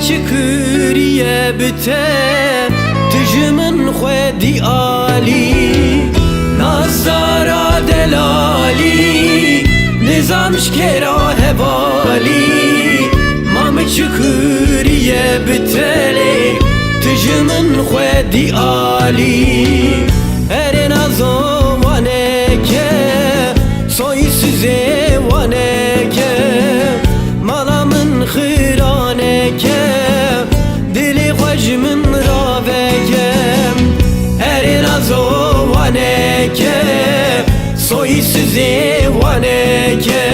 çıkırıye büte tüjümün xwedî alî nazara delali nizam şkera hevalî mamı çıkırıye bütele tüjümün xwedî alî erin azo vaneke soysüze vaneke malamın xıraneke dili xwejmin ravekem erin azo vaneke soysüze vaneke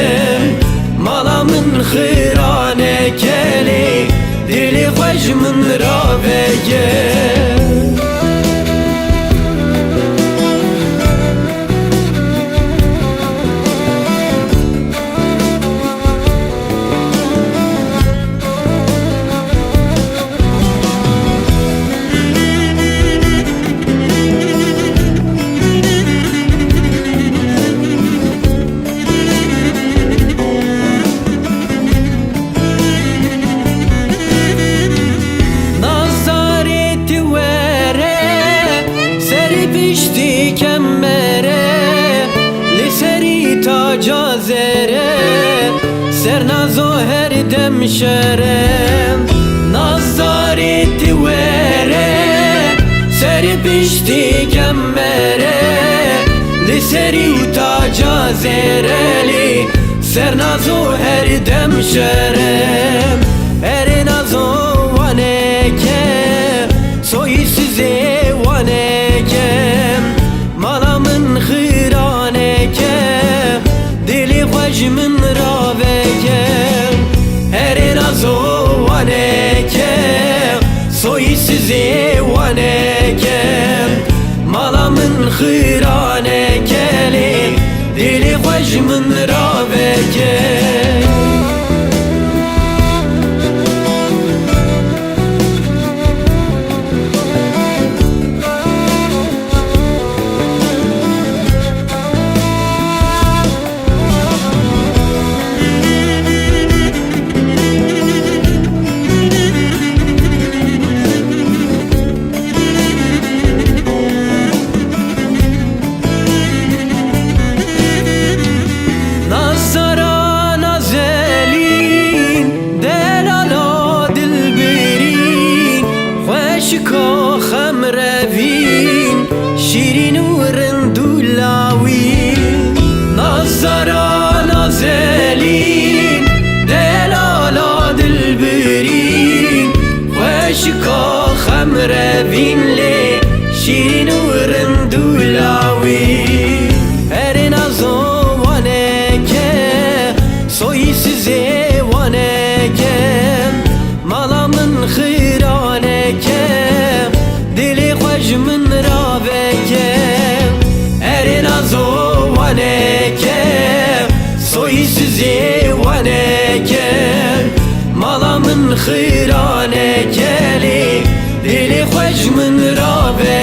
malamın xıraneke dili xwejmin ravekem. Pişti kemmere liseri taca zere sernazo her dem şerem nazareti vere seri pişti kemmere liseri taca zereli sernazo her dem şerem erinazo vaneke soysize vaneke malamın xıraneke dili xwejmin raveke erin azo vaneke soysize vaneke malamın xıraneke dili xwejmin raveke. شكا خمرفين شيرين ورندولاوين نظرا نازلين دلالا دلبرين وشكا خمرفين لي شيرين ورندولاوين ارين ازو وانكه soysize vaneke malamın xıraneke dili xwejmin raveke erin azo vaneke soysize vaneke malamın xıraneke dili xwejmin raveke.